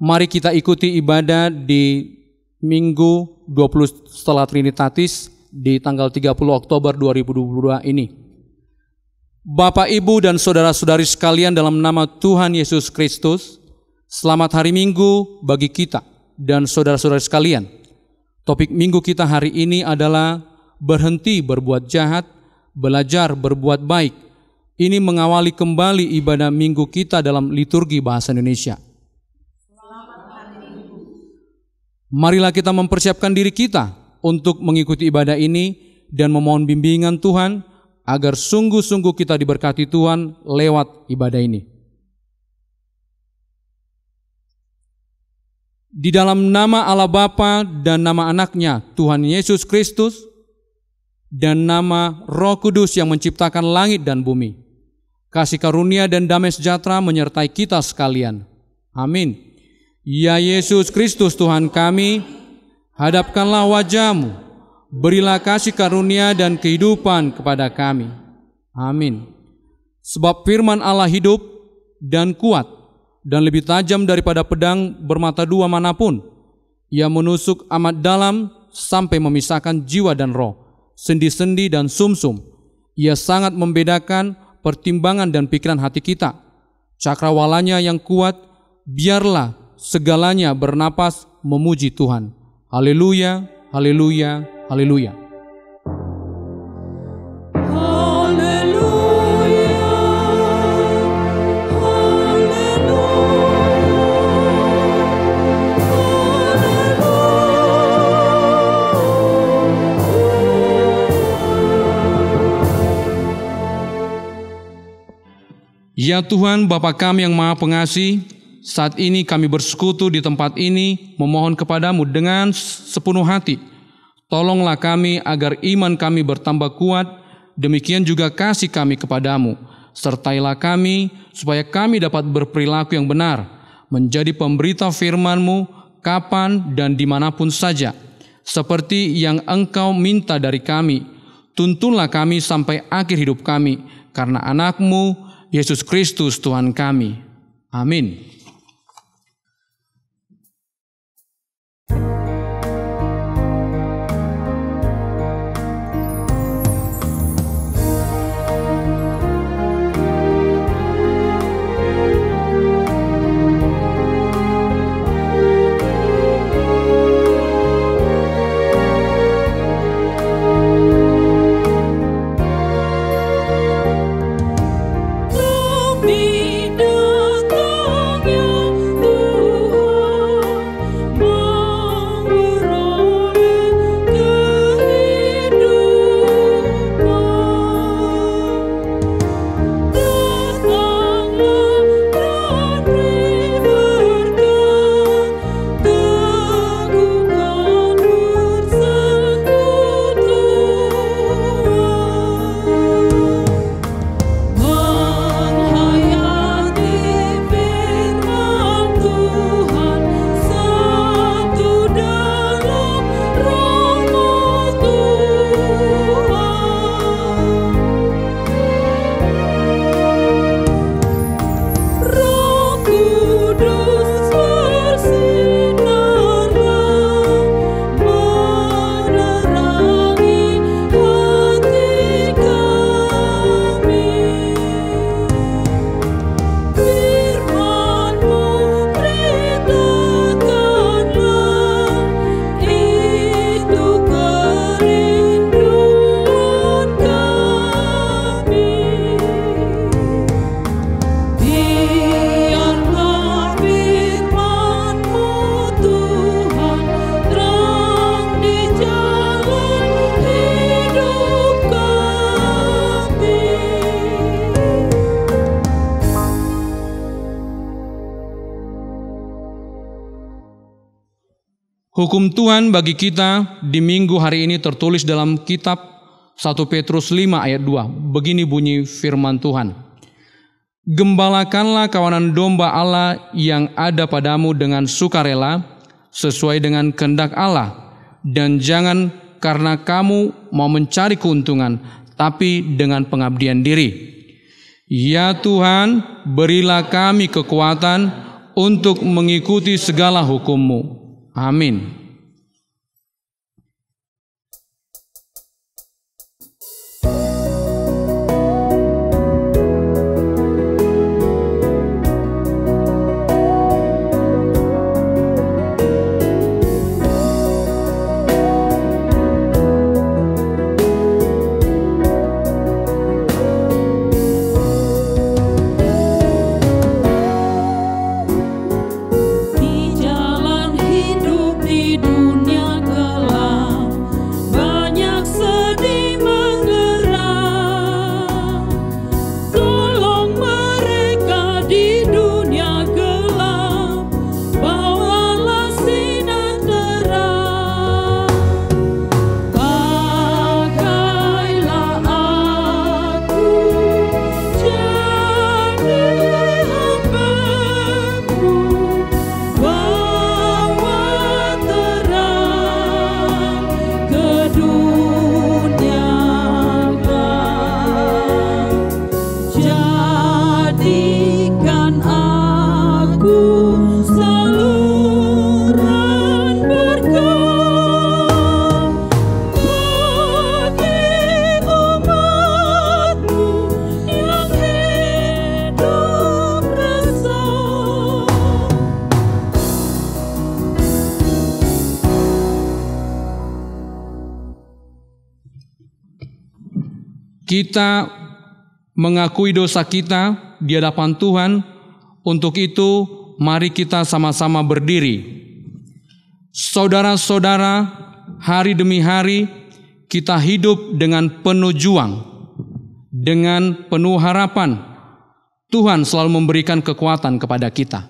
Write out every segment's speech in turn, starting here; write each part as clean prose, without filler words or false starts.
Mari kita ikuti ibadah di Minggu 20 setelah Trinitatis di tanggal 30 Oktober 2022 ini. Bapak, Ibu, dan saudara-saudari sekalian dalam nama Tuhan Yesus Kristus, selamat hari Minggu bagi kita dan saudara-saudari sekalian. Topik Minggu kita hari ini adalah berhenti berbuat jahat, belajar berbuat baik. Ini mengawali kembali ibadah Minggu kita dalam liturgi bahasa Indonesia. Marilah kita mempersiapkan diri kita untuk mengikuti ibadah ini dan memohon bimbingan Tuhan agar sungguh-sungguh kita diberkati Tuhan lewat ibadah ini. Di dalam nama Allah Bapa dan nama Anaknya Tuhan Yesus Kristus dan nama Roh Kudus yang menciptakan langit dan bumi, kasih karunia dan damai sejahtera menyertai kita sekalian. Amin. Ya Yesus Kristus Tuhan kami, hadapkanlah wajah-Mu, berilah kasih karunia dan kehidupan kepada kami. Amin. Sebab firman Allah hidup dan kuat dan lebih tajam daripada pedang bermata dua manapun. Ia menusuk amat dalam sampai memisahkan jiwa dan roh, sendi-sendi dan sumsum. Ia sangat membedakan pertimbangan dan pikiran hati kita. Cakrawalanya yang kuat, biarlah segalanya bernapas memuji Tuhan. Haleluya, haleluya, haleluya. Ya Tuhan, Bapa kami yang Maha Pengasih, saat ini kami bersekutu di tempat ini memohon kepadamu dengan sepenuh hati. Tolonglah kami agar iman kami bertambah kuat, demikian juga kasih kami kepadamu. Sertailah kami supaya kami dapat berperilaku yang benar, menjadi pemberita firman-Mu kapan dan dimanapun saja, seperti yang Engkau minta dari kami. Tuntunlah kami sampai akhir hidup kami, karena Anak-Mu, Yesus Kristus Tuhan kami. Amin. Datang Hukum Tuhan bagi kita di minggu hari ini tertulis dalam kitab 1 Petrus 5 ayat 2. Begini bunyi firman Tuhan. Gembalakanlah kawanan domba Allah yang ada padamu dengan sukarela, sesuai dengan kehendak Allah, dan jangan karena kamu mau mencari keuntungan, tapi dengan pengabdian diri. Ya Tuhan, berilah kami kekuatan untuk mengikuti segala hukum-Mu. Amin. Kita mengakui dosa kita di hadapan Tuhan. Untuk itu, mari kita sama-sama berdiri. Saudara-saudara, hari demi hari kita hidup dengan penuh juang, dengan penuh harapan. Tuhan selalu memberikan kekuatan kepada kita.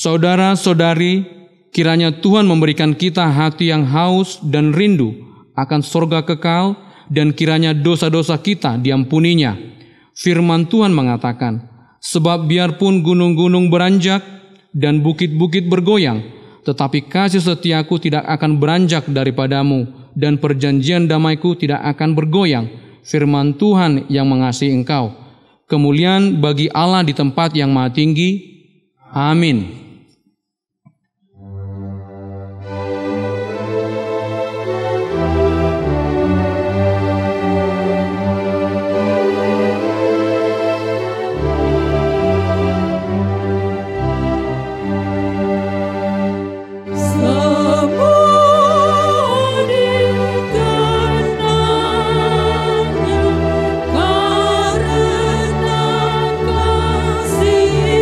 Saudara-saudari, kiranya Tuhan memberikan kita hati yang haus dan rindu akan surga kekal, dan kiranya dosa-dosa kita diampuninya. Firman Tuhan mengatakan, sebab biarpun gunung-gunung beranjak dan bukit-bukit bergoyang, tetapi kasih setiaku tidak akan beranjak daripadamu, dan perjanjian damaiku tidak akan bergoyang. Firman Tuhan yang mengasihi engkau. Kemuliaan bagi Allah di tempat yang maha tinggi. Amin. Karena kasih-Nya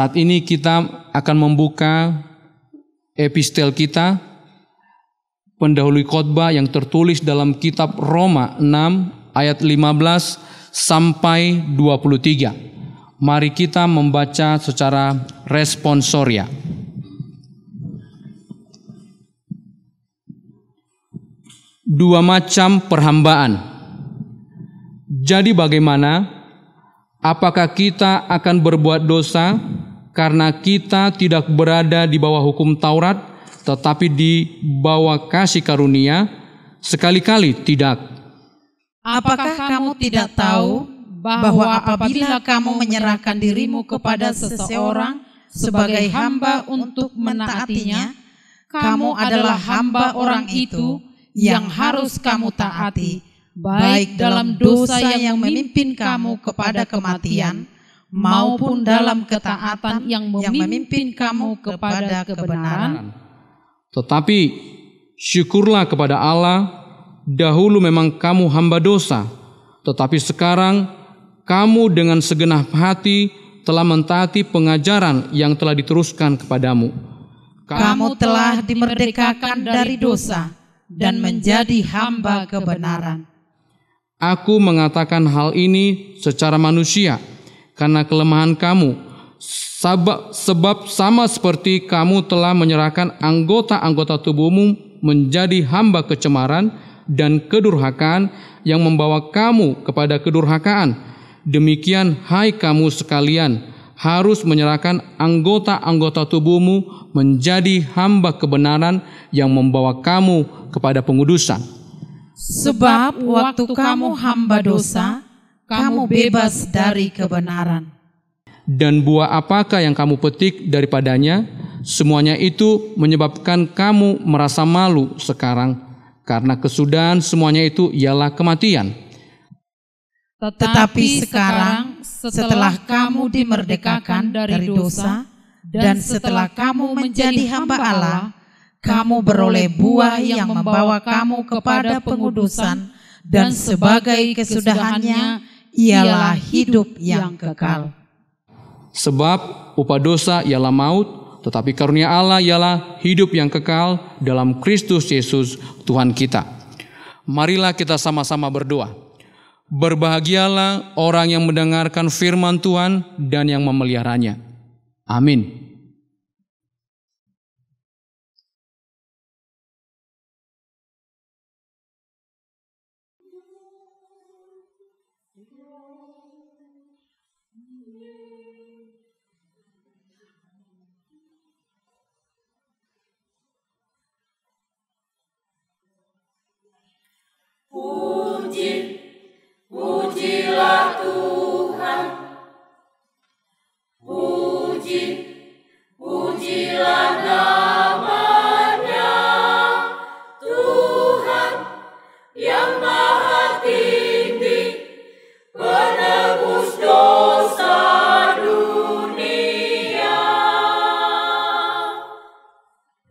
Saat ini kita akan membuka epistel kita, pendahului khotbah yang tertulis dalam kitab Roma 6 ayat 15 sampai 23. Mari kita membaca secara responsoria. Dua macam perhambaan. Jadi bagaimana? Apakah kita akan berbuat dosa karena kita tidak berada di bawah hukum Taurat, tetapi di bawah kasih karunia? Sekali-kali tidak. Apakah kamu tidak tahu bahwa apabila kamu menyerahkan dirimu kepada seseorang sebagai hamba untuk mentaatinya, kamu adalah hamba orang itu yang harus kamu taati, baik dalam dosa yang memimpin kamu kepada kematian, maupun dalam ketaatan yang memimpin kamu kepada kebenaran. Tetapi syukurlah kepada Allah, dahulu memang kamu hamba dosa, tetapi sekarang kamu dengan segenap hati telah mentaati pengajaran yang telah diteruskan kepadamu. Kamu telah dimerdekakan dari dosa dan menjadi hamba kebenaran. Aku mengatakan hal ini secara manusia karena kelemahan kamu, sebab sama seperti kamu telah menyerahkan anggota-anggota tubuhmu menjadi hamba kecemaran dan kedurhakaan yang membawa kamu kepada kedurhakaan. Demikian hai kamu sekalian harus menyerahkan anggota-anggota tubuhmu menjadi hamba kebenaran yang membawa kamu kepada pengudusan. Sebab waktu kamu hamba dosa, kamu bebas dari kebenaran. Dan buah apakah yang kamu petik daripadanya? Semuanya itu menyebabkan kamu merasa malu sekarang, karena kesudahan semuanya itu ialah kematian. Tetapi sekarang, setelah kamu dimerdekakan dari dosa, dan setelah kamu menjadi hamba Allah, kamu beroleh buah yang membawa kamu kepada pengudusan, dan sebagai kesudahannya ialah hidup yang kekal. Sebab upah dosa ialah maut, tetapi karunia Allah ialah hidup yang kekal dalam Kristus Yesus Tuhan kita. Marilah kita sama-sama berdoa. Berbahagialah orang yang mendengarkan firman Tuhan dan yang memeliharanya. Amin. Pujilah Tuhan, pujilah namanya, Tuhan yang maha tinggi, penebus dosa dunia.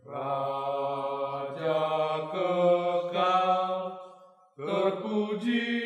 Raja kekal, terpuji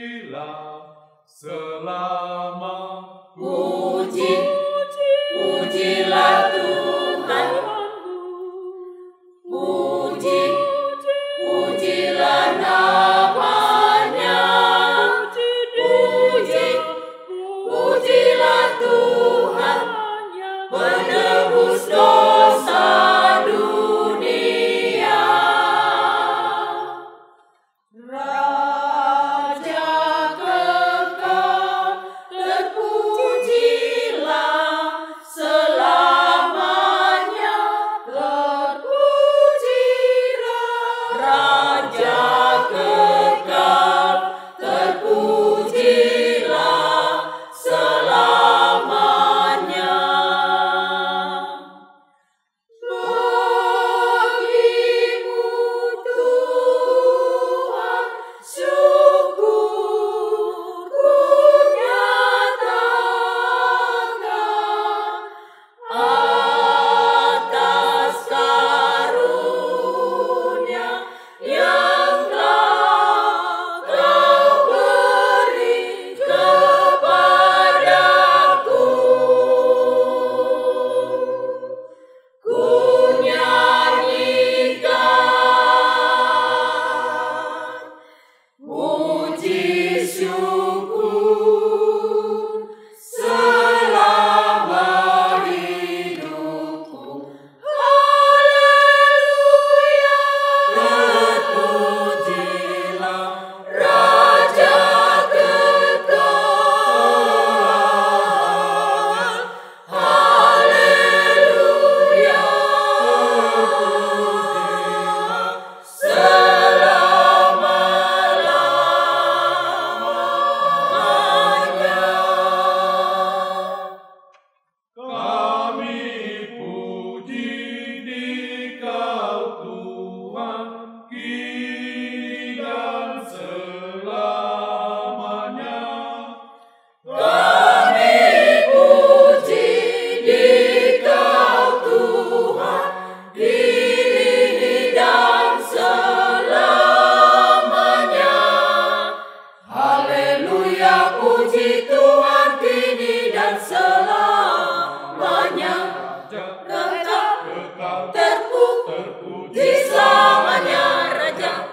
puji selamanya, Raja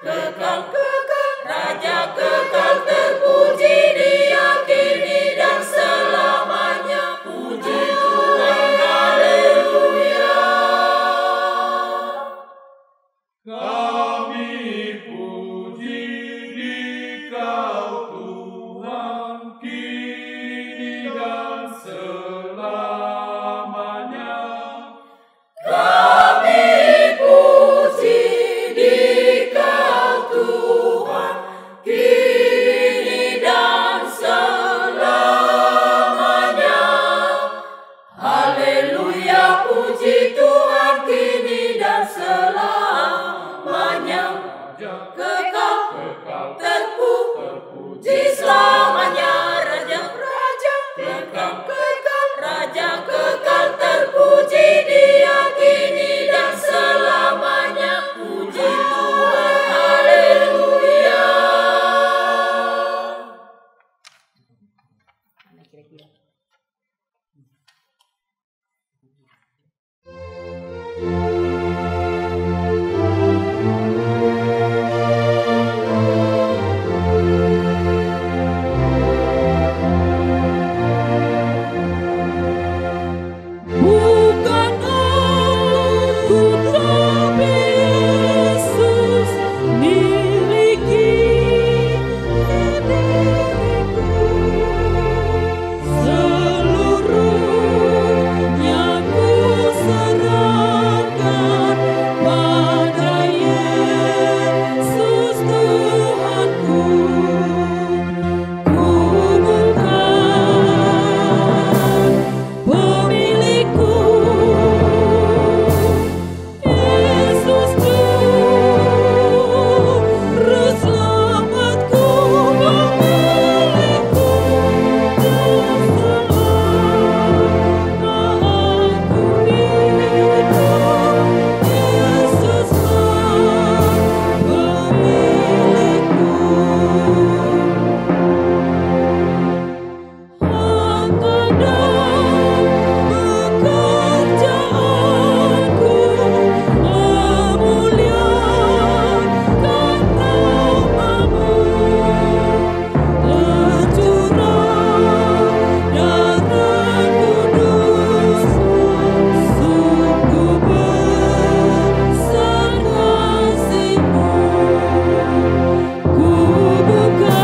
kekal, Raja kekal terpuji, Dia kini dan selamanya. Puji Tuhan, haleluya. Kami puji Dikau Tuhan, kini dan selamanya. Kami puji Dikau Tuhan, kini dan selamanya. Haleluya, puji Tuhan kini dan selamanya. Kekal, terpuji selamanya, Raja kekal, Raja kekal terpuji, Dia kini dan selamanya. Puji Tuhan, haleluya. Bukan aku tapi Yesus miliki diriku, seluruhnya ku serahkan pada Yesus Tuhanku. Ku bukan pemilikku, Yesus Juru Selamatku, pemilikku dan selama aku hidup. Yesuslah pemilikku. Harta dan pekerjaanku memuliakan namamu. Tercurah darah kudus-Mu, sungguh besar kasih-Mu. Ku bukan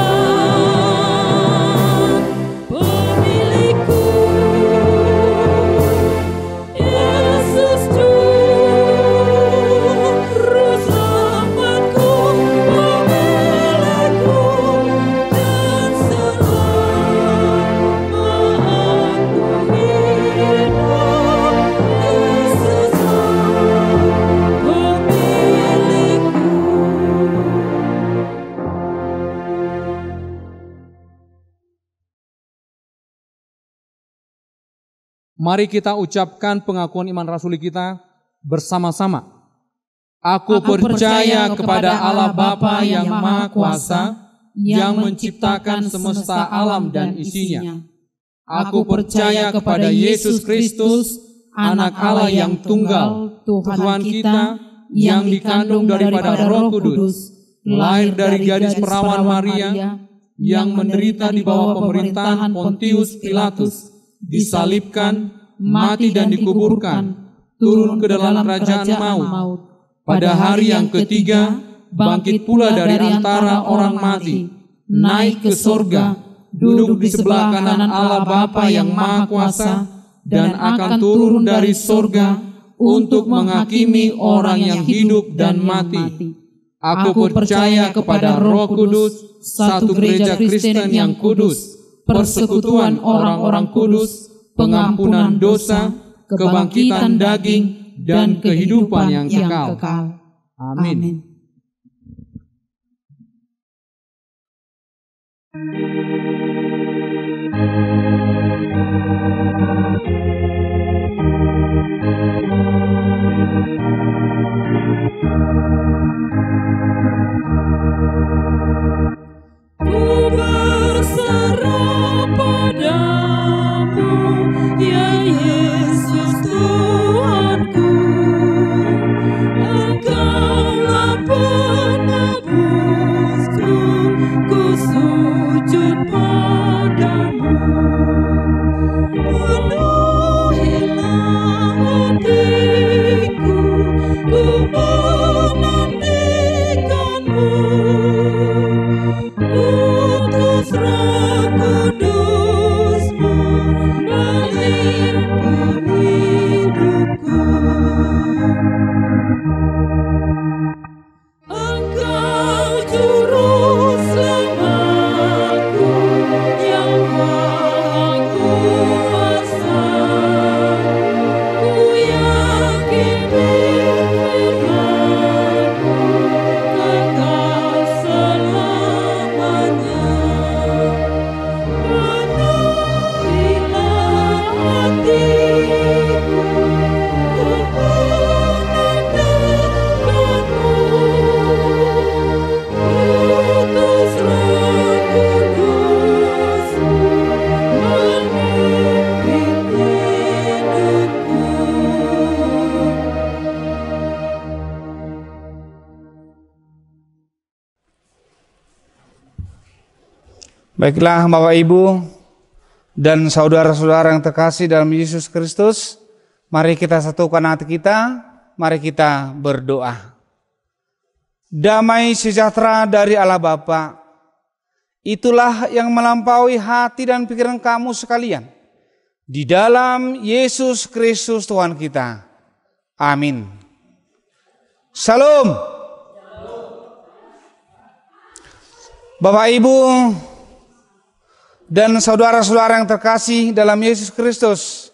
pemilikku, Yesus Juru Selamatku, pemilikku dan selama aku hidup. Yesuslah pemilikku. Mari kita ucapkan pengakuan iman rasuli kita bersama-sama. Aku percaya kepada Allah Bapa yang Maha Kuasa, yang menciptakan semesta alam dan isinya. Aku percaya kepada Yesus Kristus, Anak Allah yang tunggal, Tuhan kita, yang dikandung daripada Roh Kudus, lahir dari gadis perawan Maria, yang menderita di bawah pemerintahan Pontius Pilatus, disalibkan, mati dan dikuburkan, turun ke dalam kerajaan maut. Pada hari yang ketiga, bangkit pula dari antara orang mati, naik ke sorga, duduk di sebelah kanan Allah Bapa yang Maha Kuasa, dan akan turun dari sorga untuk menghakimi orang yang hidup dan mati. Aku percaya kepada Roh Kudus, satu gereja Kristen yang kudus, persekutuan orang-orang kudus, pengampunan dosa, kebangkitan daging, dan kehidupan yang kekal. Amin. Ku berserah padamu, ya Yesus Tuhanku. Baiklah Bapak Ibu dan saudara-saudara yang terkasih dalam Yesus Kristus, mari kita satukan hati kita, mari kita berdoa. Damai sejahtera dari Allah Bapa, itulah yang melampaui hati dan pikiran kamu sekalian. Di dalam Yesus Kristus Tuhan kita. Amin. Salam. Bapak Ibu dan saudara-saudara yang terkasih dalam Yesus Kristus,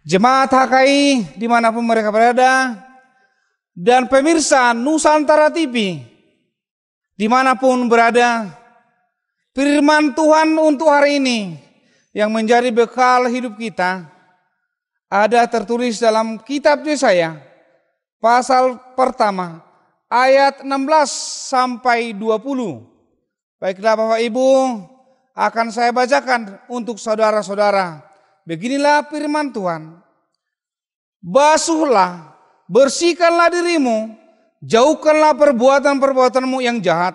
jemaat HKI dimanapun mereka berada, dan pemirsa Nusantara TV dimanapun berada, firman Tuhan untuk hari ini yang menjadi bekal hidup kita ada tertulis dalam kitab Yesaya pasal pertama ayat 16 sampai 20. Baiklah Bapak Ibu, akan saya bacakan untuk saudara-saudara. Beginilah firman Tuhan. Basuhlah, bersihkanlah dirimu, jauhkanlah perbuatan-perbuatanmu yang jahat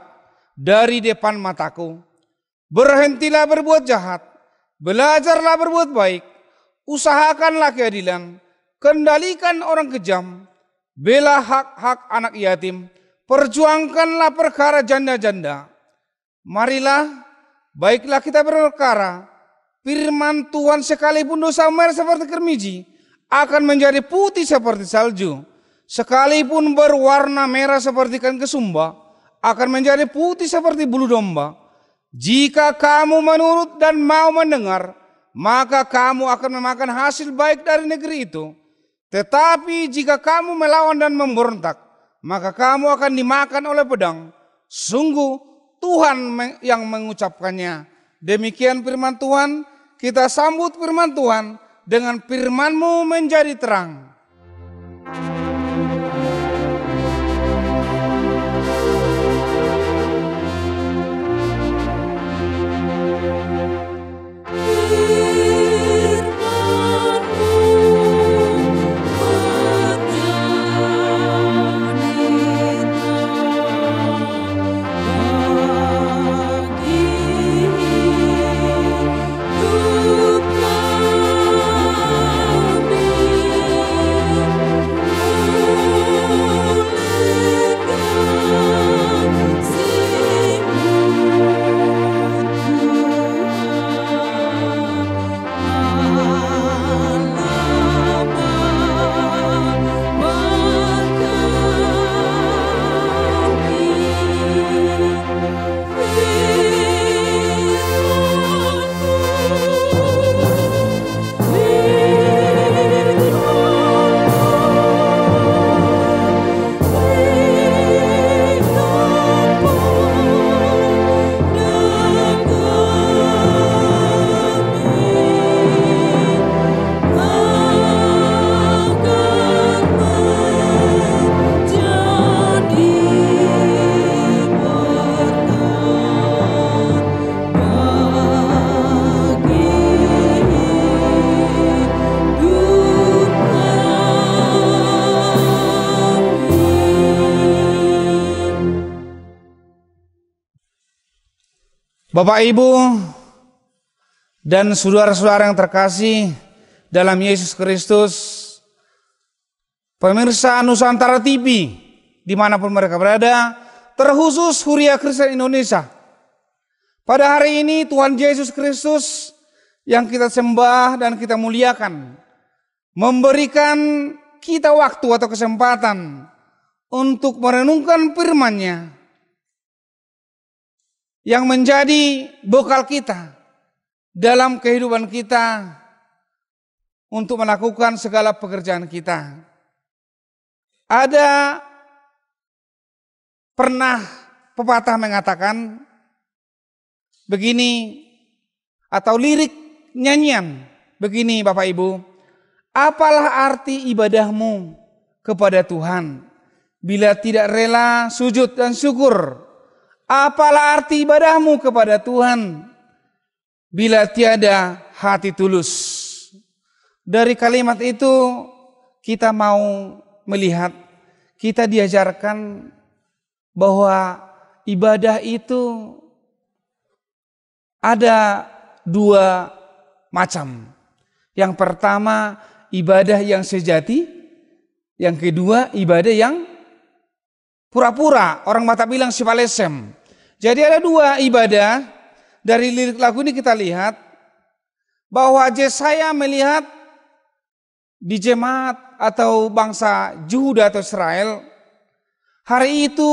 dari depan mataku. Berhentilah berbuat jahat, belajarlah berbuat baik, usahakanlah keadilan, kendalikan orang kejam, bela hak-hak anak yatim, perjuangkanlah perkara janda-janda. Marilah, baiklah kita berperkara, firman Tuhan sekalipun dosa merah seperti kermiji, akan menjadi putih seperti salju. Sekalipun berwarna merah seperti ikan kesumba, akan menjadi putih seperti bulu domba. Jika kamu menurut dan mau mendengar, maka kamu akan memakan hasil baik dari negeri itu. Tetapi jika kamu melawan dan memberontak, maka kamu akan dimakan oleh pedang. Sungguh Tuhan yang mengucapkannya. Demikian firman Tuhan, kita sambut firman Tuhan dengan firman-Mu menjadi terang. Bapak Ibu dan saudara-saudara yang terkasih dalam Yesus Kristus, pemirsa Nusantara TV dimanapun mereka berada, terkhusus Huria Kristen Indonesia. Pada hari ini Tuhan Yesus Kristus yang kita sembah dan kita muliakan memberikan kita waktu atau kesempatan untuk merenungkan firman-Nya yang menjadi bekal kita dalam kehidupan kita untuk melakukan segala pekerjaan kita. Ada pernah pepatah mengatakan begini, atau lirik nyanyian begini Bapak Ibu, apalah arti ibadahmu kepada Tuhan bila tidak rela sujud dan syukur? Apalah arti ibadahmu kepada Tuhan bila tiada hati tulus? Dari kalimat itu kita mau melihat, kita diajarkan bahwa ibadah itu ada dua macam. Yang pertama ibadah yang sejati, yang kedua ibadah yang pura-pura. Orang Batak bilang sipalesem. Jadi ada dua ibadah. Dari lirik lagu ini kita lihat bahwa Yesaya melihat di jemaat atau bangsa Yehuda atau Israel, hari itu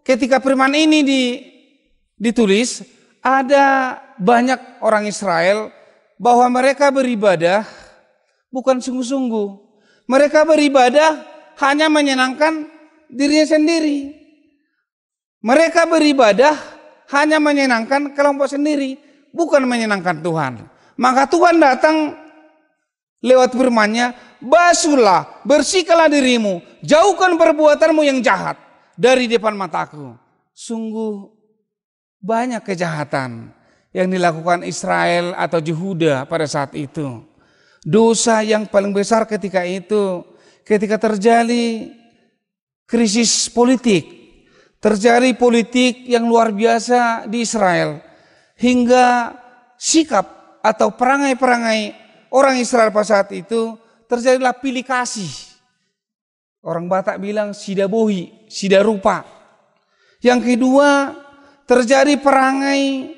ketika firman ini ditulis, ada banyak orang Israel bahwa mereka beribadah bukan sungguh-sungguh. Mereka beribadah hanya menyenangkan dirinya sendiri. Mereka beribadah hanya menyenangkan kelompok sendiri, bukan menyenangkan Tuhan. Maka Tuhan datang lewat firman-Nya, basuhlah, bersihkanlah dirimu, jauhkan perbuatanmu yang jahat dari depan mataku. Sungguh banyak kejahatan yang dilakukan Israel atau Yehuda pada saat itu. Dosa yang paling besar ketika itu, ketika terjadi krisis politik, terjadi politik yang luar biasa di Israel, hingga sikap atau perangai-perangai orang Israel pada saat itu terjadilah pilih kasih. Orang Batak bilang sidabohi, sidarupa. Yang kedua, terjadi perangai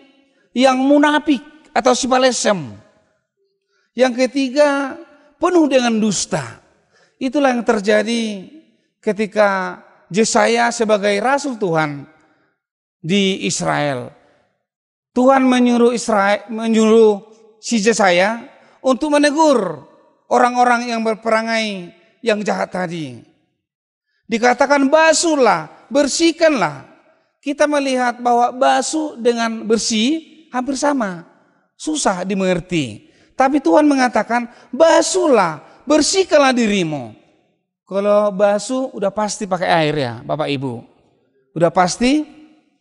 yang munafik atau sipalesem. Yang ketiga, penuh dengan dusta. Itulah yang terjadi ketika Yesaya sebagai rasul Tuhan di Israel. Tuhan menyuruh si Yesaya untuk menegur orang-orang yang berperangai yang jahat tadi. Dikatakan basuhlah, bersihkanlah. Kita melihat bahwa basuh dengan bersih hampir sama, susah dimengerti. Tapi Tuhan mengatakan basuhlah, bersihkanlah dirimu. Kalau basuh udah pasti pakai air ya Bapak Ibu. Udah pasti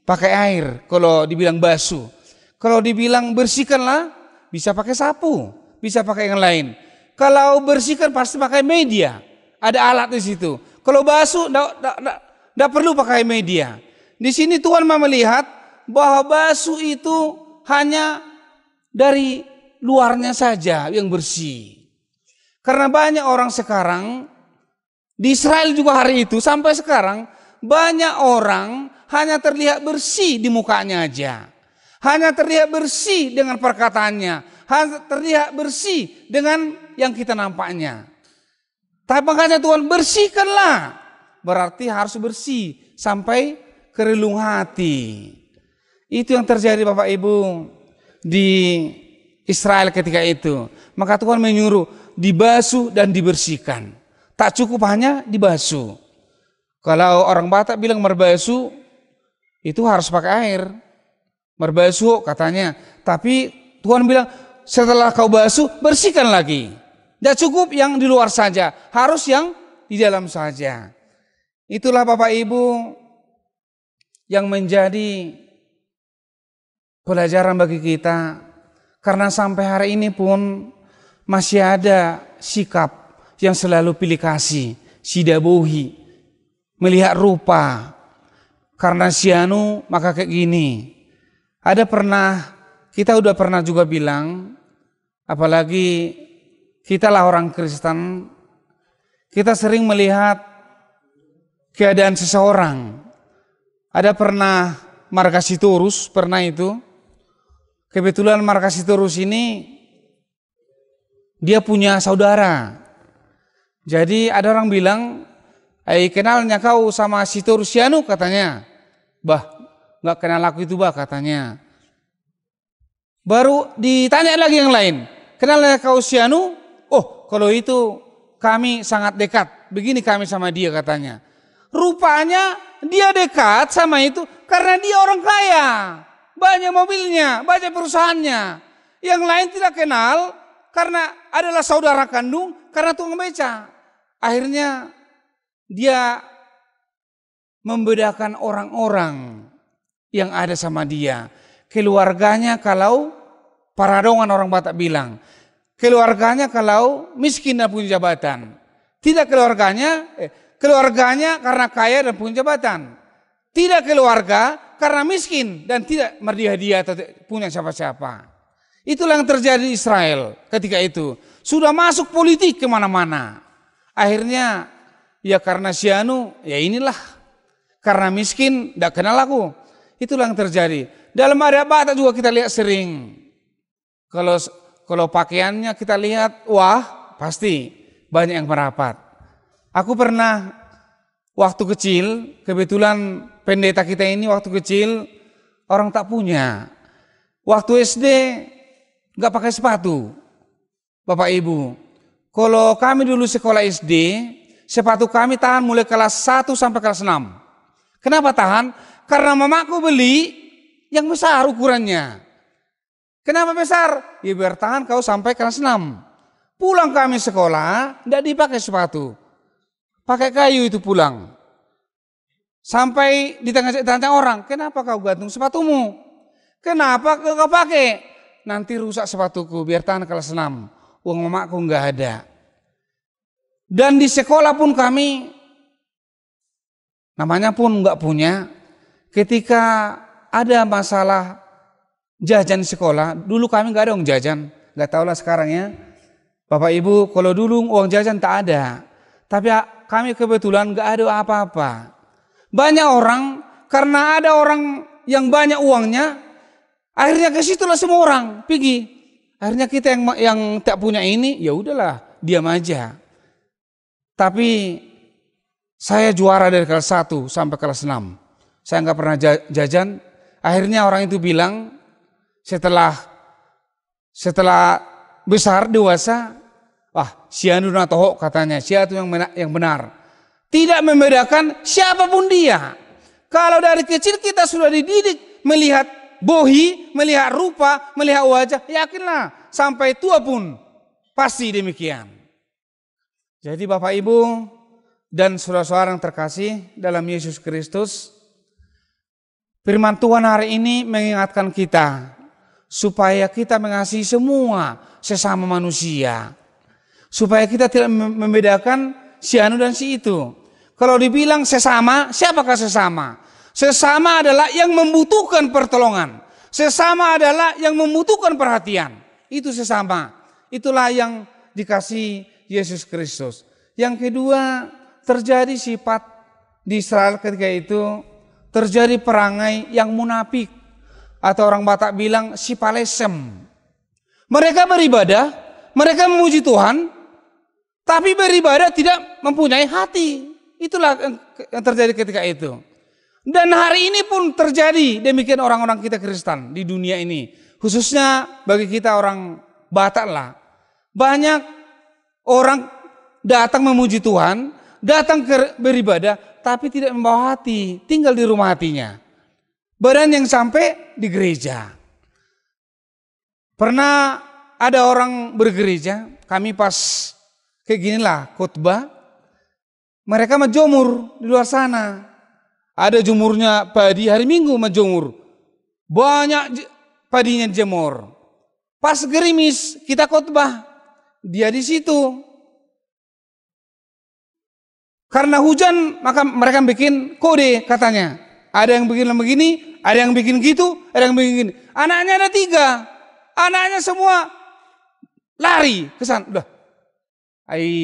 pakai air kalau dibilang basuh. Kalau dibilang bersihkanlah bisa pakai sapu, bisa pakai yang lain. Kalau bersihkan pasti pakai media. Ada alat di situ. Kalau basuh enggak perlu pakai media. Di sini Tuhan mau melihat bahwa basuh itu hanya dari luarnya saja yang bersih. Karena banyak orang sekarang di Israel juga hari itu sampai sekarang banyak orang hanya terlihat bersih di mukanya aja. Hanya terlihat bersih dengan perkataannya. Hanya terlihat bersih dengan yang kita nampaknya. Tapi makanya Tuhan bersihkanlah. Berarti harus bersih sampai ke relung hati. Itu yang terjadi Bapak Ibu di Israel ketika itu. Maka Tuhan menyuruh dibasuh dan dibersihkan. Tak cukup hanya dibasuh. Kalau orang Batak bilang merbasuh, itu harus pakai air. Merbasuh katanya. Tapi Tuhan bilang setelah kau basuh, bersihkan lagi. Tidak cukup yang di luar saja. Harus yang di dalam saja. Itulah Bapak Ibu yang menjadi pelajaran bagi kita. Karena sampai hari ini pun masih ada sikap yang selalu pilih kasih, sidabohi, melihat rupa. Karena sianu maka kayak gini. Kita udah pernah juga bilang, apalagi kita lah orang Kristen, kita sering melihat keadaan seseorang. Ada pernah Markasitorus, pernah itu. Kebetulan Markasitorus ini dia punya saudara. Jadi ada orang bilang, kenalnya kau sama si Torusianu katanya. Bah, gak kenal aku itu bah katanya. Baru ditanya lagi yang lain. Kenalnya kau Sianu? Oh, kalau itu kami sangat dekat. Begini kami sama dia katanya. Rupanya dia dekat sama itu karena dia orang kaya. Banyak mobilnya, banyak perusahaannya. Yang lain tidak kenal karena adalah saudara kandung karena tukang beca. Akhirnya dia membedakan orang-orang yang ada sama dia. Keluarganya kalau paradongan orang Batak bilang. Keluarganya kalau miskin dan punya jabatan. Tidak keluarganya karena kaya dan punya jabatan. Tidak keluarga Karena miskin dan tidak berhadiah atau punya siapa-siapa. Itulah yang terjadi di Israel ketika itu. Sudah masuk politik kemana-mana. Akhirnya ya karena sianu, ya inilah. Karena miskin, tidak kenal aku. Itulah yang terjadi. Dalam area Batak juga kita lihat sering. Kalau pakaiannya kita lihat, wah pasti banyak yang merapat. Aku pernah waktu kecil, kebetulan pendeta kita ini waktu kecil orang tak punya. Waktu SD nggak pakai sepatu, Bapak Ibu. Kalau kami dulu sekolah SD, sepatu kami tahan mulai kelas 1 sampai kelas 6. Kenapa tahan? Karena mamaku beli yang besar ukurannya. Kenapa besar? Ya biar tahan kau sampai kelas 6. Pulang kami sekolah, tidak dipakai sepatu. Pakai kayu itu pulang. Sampai di tengah orang, kenapa kau gantung sepatumu? Kenapa kau pakai? Nanti rusak sepatuku, biar tahan kelas 6. Uang mamaku nggak ada. Dan di sekolah pun kami, namanya pun nggak punya. Ketika ada masalah jajan di sekolah, dulu kami nggak ada uang jajan. Nggak tahu lah sekarang ya. Bapak Ibu, kalau dulu uang jajan tak ada. Tapi kami kebetulan nggak ada apa-apa. Banyak orang, karena ada orang yang banyak uangnya, akhirnya ke situlah semua orang pergi. Akhirnya kita yang tak punya ini, ya udahlah, diam aja. Tapi saya juara dari kelas 1 sampai kelas 6. Saya nggak pernah jajan. Akhirnya orang itu bilang, setelah besar dewasa, wah sianu natoho katanya, siapa yang benar. Tidak membedakan siapapun dia. Kalau dari kecil kita sudah dididik melihat bohi, melihat rupa, melihat wajah, yakinlah sampai tua pun pasti demikian. Jadi Bapak Ibu dan saudara-saudara yang terkasih dalam Yesus Kristus, firman Tuhan hari ini mengingatkan kita supaya kita mengasihi semua sesama manusia. Supaya kita tidak membedakan si anu dan si itu. Kalau dibilang sesama, siapakah sesama? Sesama adalah yang membutuhkan pertolongan. Sesama adalah yang membutuhkan perhatian. Itu sesama. Itulah yang dikasih Yesus Kristus. Yang kedua, terjadi sifat di Israel ketika itu, terjadi perangai yang munafik. Atau orang Batak bilang sipalesem. Mereka beribadah, mereka memuji Tuhan, tapi beribadah tidak mempunyai hati. Itulah yang terjadi ketika itu. Dan hari ini pun terjadi demikian orang-orang kita Kristen di dunia ini. Khususnya bagi kita orang Batak lah. Banyak orang datang memuji Tuhan, datang beribadah, tapi tidak membawa hati, tinggal di rumah hatinya. Badan yang sampai di gereja. Pernah ada orang bergereja, kami pas kayak ginilah khotbah, mereka menjemur di luar sana. Ada jemurnya padi hari Minggu menjemur. Banyak padinya jemur. Pas gerimis kita khotbah, dia di situ. Karena hujan maka mereka bikin kode katanya. Ada yang bikin begini, ada yang bikin gitu, ada yang bikin gini. Anaknya ada 3. Anaknya semua lari ke sana. Udah.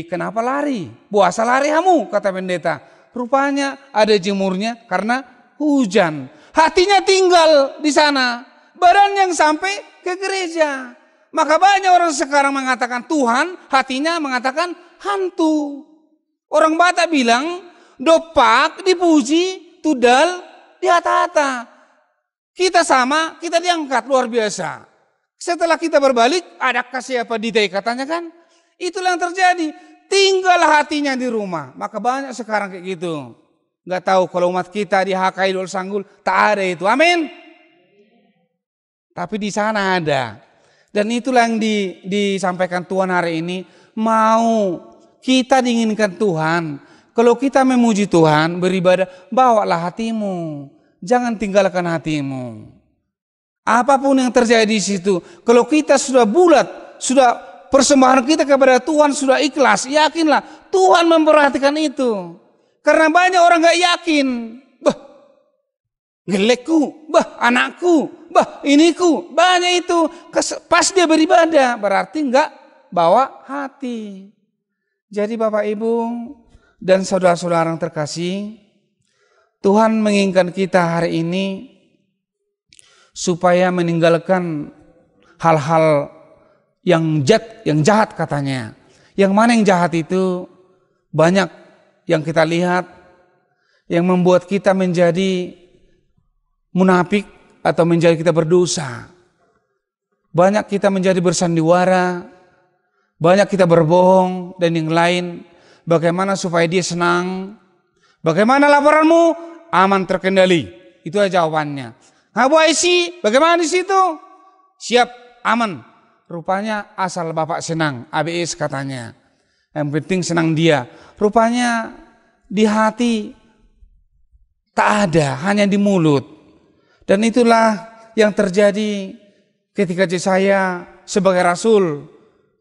Kenapa lari? Puasa lari kamu, kata pendeta. Rupanya ada jemurnya karena hujan. Hatinya tinggal di sana. Badan yang sampai ke gereja. Maka banyak orang sekarang mengatakan Tuhan, hatinya mengatakan hantu. Orang Batak bilang, dopak, dipuji, tudal, dihata-hata. Kita sama, kita diangkat luar biasa. Setelah kita berbalik, adakah siapa ditai katanya kan? Itulah yang terjadi. Tinggal hatinya di rumah. Maka banyak sekarang kayak gitu. Gak tahu kalau umat kita dihakai Dol Sanggul, tak ada itu. Amin. Tapi di sana ada. Dan itulah yang disampaikan Tuhan hari ini. Mau kita diinginkan Tuhan. Kalau kita memuji Tuhan, beribadah, bawalah hatimu. Jangan tinggalkan hatimu. Apapun yang terjadi di situ. Kalau kita sudah bulat, sudah persembahan kita kepada Tuhan sudah ikhlas, yakinlah Tuhan memperhatikan itu. Karena banyak orang gak yakin. Gelekku, bah anakku, bah iniku, banyak itu. Pas dia beribadah, berarti enggak bawa hati. Jadi Bapak Ibu dan saudara-saudara yang terkasih, Tuhan menginginkan kita hari ini supaya meninggalkan hal-hal yang jahat katanya. Yang mana yang jahat itu banyak yang kita lihat yang membuat kita menjadi munafik atau menjadi kita berdosa. Banyak kita menjadi bersandiwara, banyak kita berbohong dan yang lain. Bagaimana supaya dia senang? Bagaimana laporanmu? Aman, terkendali. Itu aja jawabannya. Bu Aisy, bagaimana di situ? Siap, aman. Rupanya asal Bapak senang, ABS katanya. Yang penting senang dia. Rupanya di hati tak ada, hanya di mulut. Dan itulah yang terjadi ketika saya sebagai rasul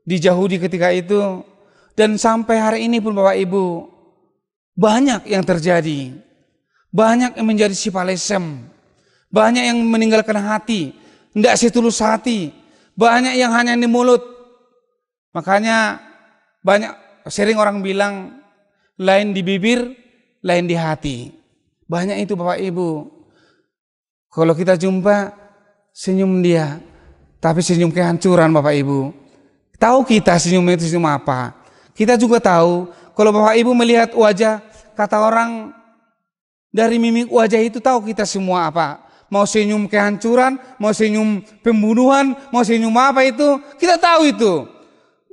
di Yahudi ketika itu. Dan sampai hari ini pun Bapak Ibu, banyak yang terjadi. Banyak yang menjadi sifalesem. Banyak yang meninggalkan hati, tidak setulus hati. Banyak yang hanya di mulut. Makanya banyak sering orang bilang lain di bibir, lain di hati. Banyak itu Bapak Ibu. Kalau kita jumpa senyum dia, tapi senyum kehancuran Bapak Ibu. Tahu kita senyum itu senyum apa? Kita juga tahu kalau Bapak Ibu melihat wajah, kata orang dari mimik wajah itu tahu kita semua apa. Mau senyum kehancuran, mau senyum pembunuhan, mau senyum apa itu, kita tahu itu.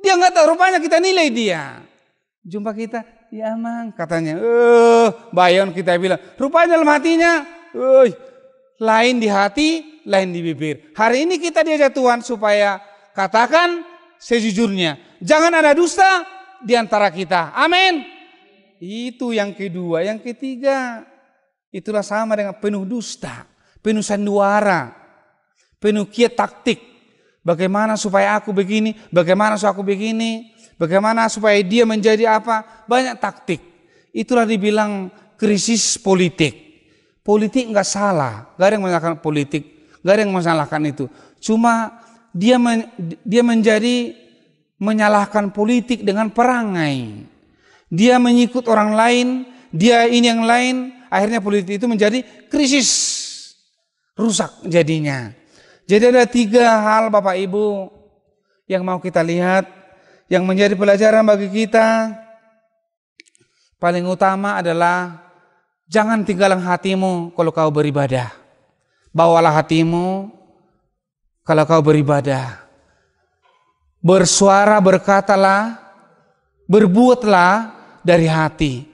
Dia nggak tahu, rupanya kita nilai dia. Jumpa kita, ya mang katanya, bayon kita bilang. Rupanya dalam hatinya, lain di hati, lain di bibir. Hari ini kita diajak Tuhan supaya katakan sejujurnya. Jangan ada dusta di antara kita. Amin. Itu yang kedua. Yang ketiga, itulah sama dengan penuh dusta. Penuh sandiwara, penuh kiat taktik. Bagaimana supaya aku begini, bagaimana supaya aku begini, bagaimana supaya dia menjadi apa. Banyak taktik. Itulah dibilang krisis politik. Politik enggak salah, gak ada yang menyalahkan politik, gak ada yang menyalahkan itu. Cuma dia menjadi menyalahkan politik dengan perangai. Dia mengikut orang lain, dia ini yang lain, akhirnya politik itu menjadi krisis. Rusak jadinya. Jadi ada 3 hal Bapak Ibu yang mau kita lihat, yang menjadi pelajaran bagi kita. Paling utama adalah jangan tinggalkan hatimu kalau kau beribadah. Bawalah hatimu kalau kau beribadah. Bersuara, berkatalah, berbuatlah dari hati.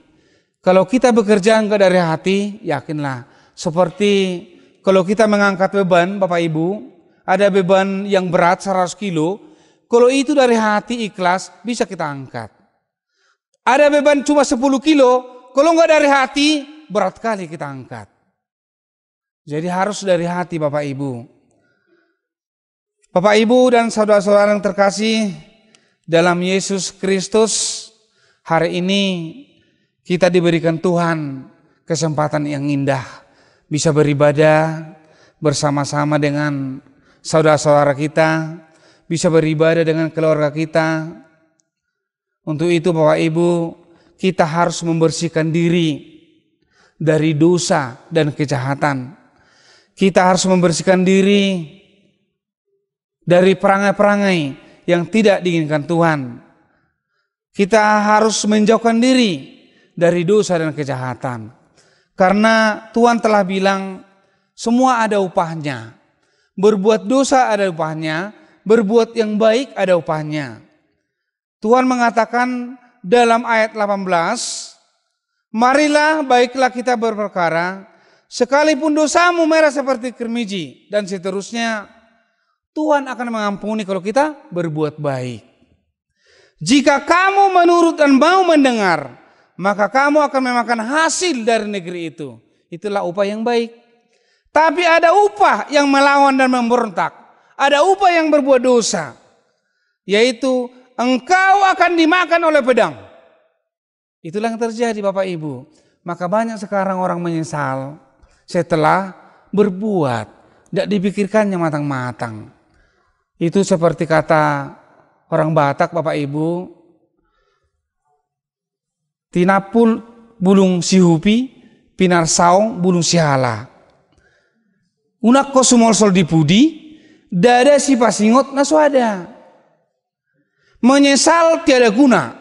Kalau kita bekerja enggak dari hati, yakinlah seperti kalau kita mengangkat beban, Bapak Ibu, ada beban yang berat 100 kilo, kalau itu dari hati ikhlas, bisa kita angkat. Ada beban cuma 10 kilo, kalau enggak dari hati, berat kali kita angkat. Jadi harus dari hati Bapak Ibu. Bapak Ibu dan saudara-saudara yang terkasih dalam Yesus Kristus, hari ini kita diberikan Tuhan kesempatan yang indah. Bisa beribadah bersama-sama dengan saudara-saudara kita, bisa beribadah dengan keluarga kita. Untuk itu Bapak Ibu, kita harus membersihkan diri dari dosa dan kejahatan. Kita harus membersihkan diri dari perangai-perangai yang tidak diinginkan Tuhan. Kita harus menjauhkan diri dari dosa dan kejahatan. Karena Tuhan telah bilang semua ada upahnya. Berbuat dosa ada upahnya, berbuat yang baik ada upahnya. Tuhan mengatakan dalam ayat 18, marilah baiklah kita berperkara, sekalipun dosamu merah seperti kermiji, dan seterusnya, Tuhan akan mengampuni kalau kita berbuat baik. Jika kamu menurut dan mau mendengar, maka kamu akan memakan hasil dari negeri itu. Itulah upah yang baik. Tapi ada upah yang melawan dan memberontak. Ada upah yang berbuat dosa. Yaitu engkau akan dimakan oleh pedang. Itulah yang terjadi Bapak Ibu. Maka banyak sekarang orang menyesal setelah berbuat, tidak dipikirkannya matang-matang. Itu seperti kata orang Batak, Bapak Ibu, tinapul bulung sihupi, pinar saung bulung sihala. Unak ko sumolsol di pudi, dada si pasingot naswada. Menyesal tiada guna,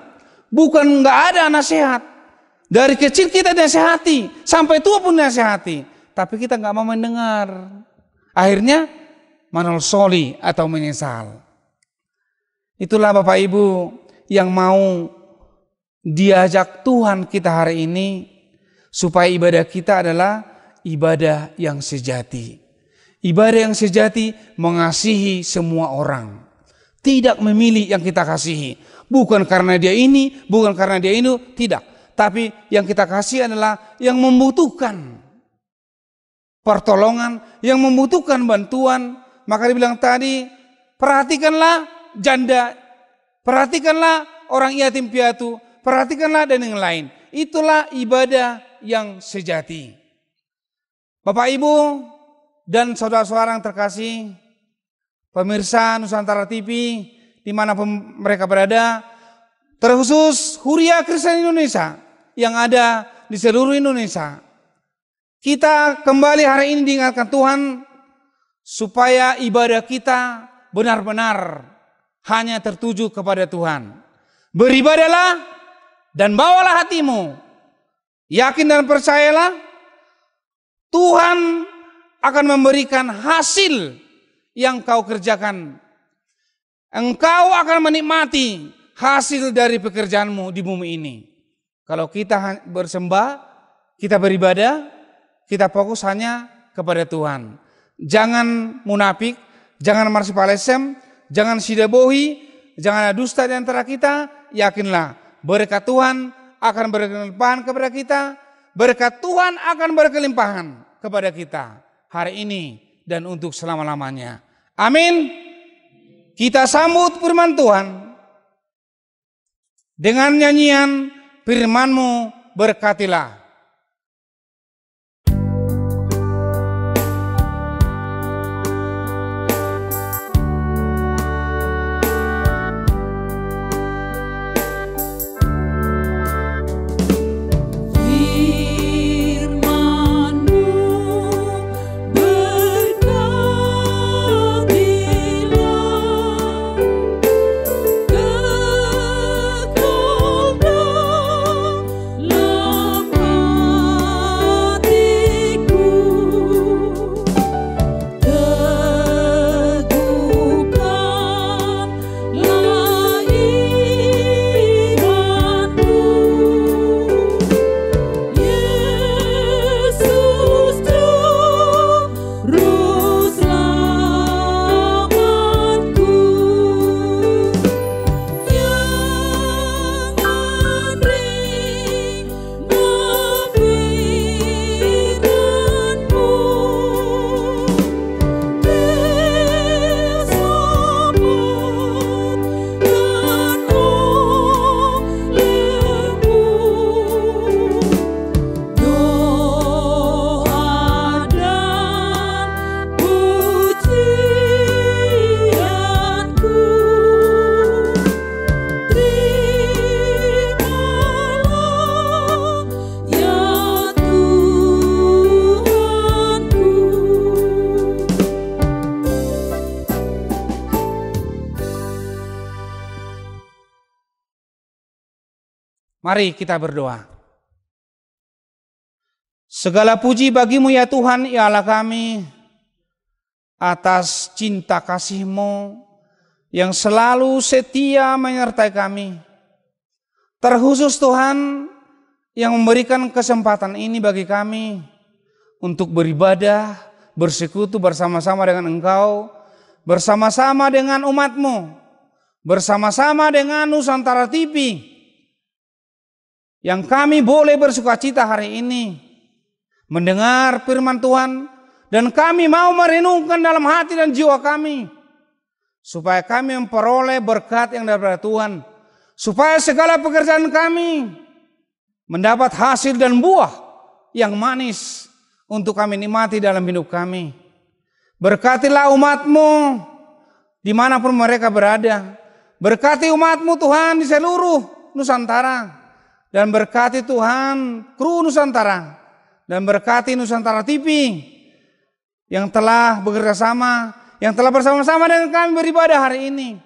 bukan nggak ada nasihat. Dari kecil kita nasihati, sampai tua pun nasihati, tapi kita nggak mau mendengar. Akhirnya manolsoli atau menyesal. Itulah Bapak Ibu yang mau diajak Tuhan kita hari ini, supaya ibadah kita adalah ibadah yang sejati. Ibadah yang sejati mengasihi semua orang. Tidak memilih yang kita kasihi. Bukan karena dia ini, bukan karena dia itu, tidak. Tapi yang kita kasih adalah yang membutuhkan pertolongan, yang membutuhkan bantuan. Maka dibilang tadi, perhatikanlah janda, perhatikanlah orang yatim piatu, perhatikanlah dan yang lain. Itulah ibadah yang sejati. Bapak Ibu dan saudara-saudara yang terkasih, pemirsa Nusantara TV dimanapun mereka berada, terkhusus Huria Kristen Indonesia yang ada di seluruh Indonesia. Kita kembali hari ini diingatkan Tuhan supaya ibadah kita benar-benar hanya tertuju kepada Tuhan. Beribadahlah dan bawalah hatimu. Yakin dan percayalah, Tuhan akan memberikan hasil yang kau kerjakan. Engkau akan menikmati hasil dari pekerjaanmu di bumi ini. Kalau kita bersembah, kita beribadah, kita fokus hanya kepada Tuhan. Jangan munafik, jangan marsipalesem, jangan sidabohi, jangan ada dusta di antara kita. Yakinlah berkat Tuhan akan berkelimpahan kepada kita. Berkat Tuhan akan berkelimpahan kepada kita hari ini dan untuk selama-lamanya. Amin. Kita sambut firman Tuhan dengan nyanyian firman-Mu berkatilah. Mari kita berdoa. Segala puji bagimu ya Tuhan, ya Allah kami, atas cinta kasih-Mu yang selalu setia menyertai kami. Terkhusus Tuhan yang memberikan kesempatan ini bagi kami untuk beribadah, bersekutu bersama-sama dengan Engkau, bersama-sama dengan umat-Mu, bersama-sama dengan Nusantara TV, yang kami boleh bersukacita hari ini mendengar firman Tuhan, dan kami mau merenungkan dalam hati dan jiwa kami supaya kami memperoleh berkat yang daripada Tuhan, supaya segala pekerjaan kami mendapat hasil dan buah yang manis untuk kami nikmati dalam hidup kami. Berkatilah umat-Mu dimanapun mereka berada. Berkati umat-Mu Tuhan di seluruh Nusantara. Dan berkati Tuhan kru Nusantara. Dan berkati Nusantara TV yang telah bekerja sama, yang telah bersama-sama dengan kami beribadah hari ini.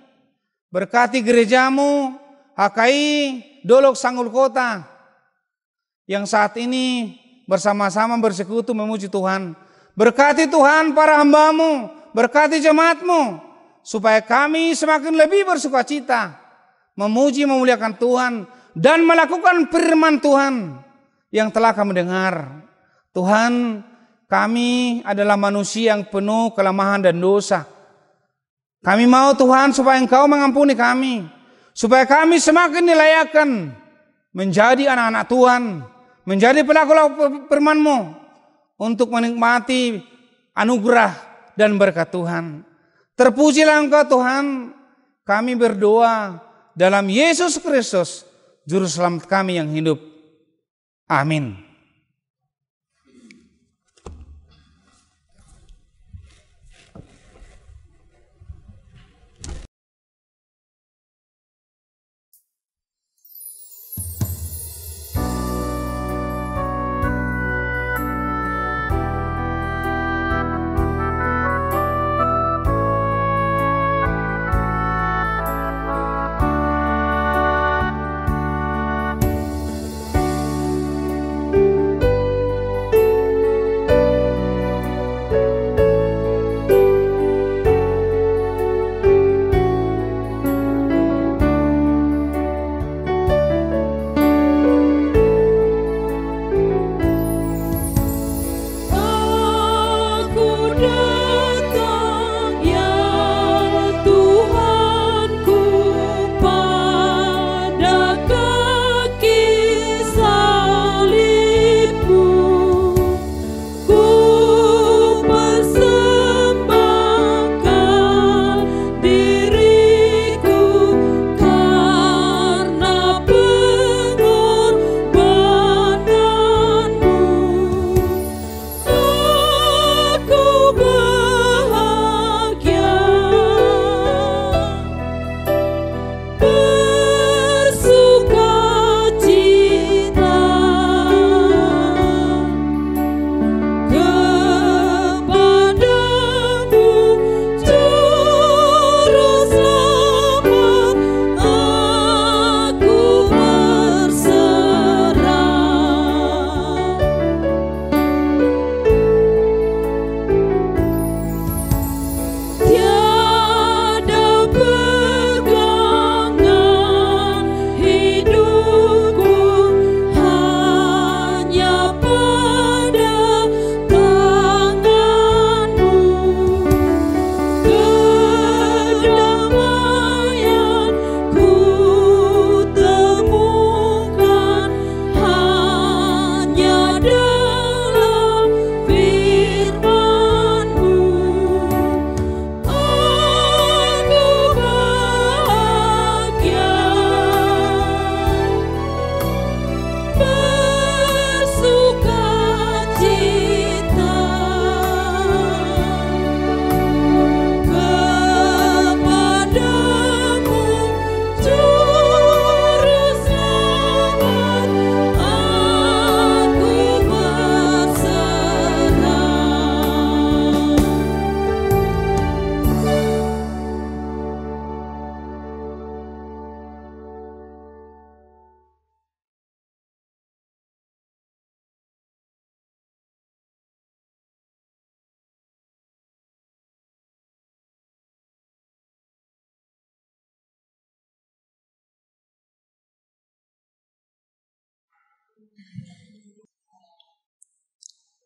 Berkati gereja-Mu HKI Dolok Sanggul Kota yang saat ini bersama-sama bersekutu memuji Tuhan. Berkati Tuhan para hamba-Mu, berkati jemaat-Mu, supaya kami semakin lebih bersukacita, memuji memuliakan Tuhan, dan melakukan firman Tuhan yang telah kami dengar. Tuhan, kami adalah manusia yang penuh kelemahan dan dosa. Kami mau Tuhan supaya Engkau mengampuni kami, supaya kami semakin dilayakkan menjadi anak-anak Tuhan, menjadi pelaku firman-Mu, untuk menikmati anugerah dan berkat Tuhan. Terpujilah Engkau Tuhan, kami berdoa dalam Yesus Kristus, Juru Selamat kami yang hidup. Amin.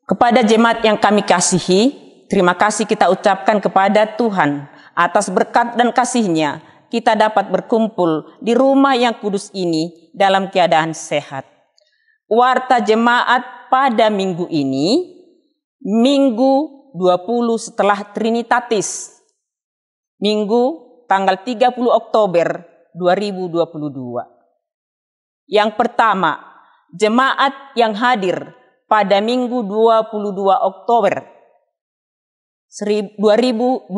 Kepada jemaat yang kami kasihi, terima kasih kita ucapkan kepada Tuhan atas berkat dan kasih-Nya kita dapat berkumpul di rumah yang kudus ini dalam keadaan sehat. Warta jemaat pada minggu ini, Minggu 20 setelah Trinitatis, Minggu tanggal 30 Oktober 2022. Yang pertama, jemaat yang hadir pada Minggu 22 Oktober 2022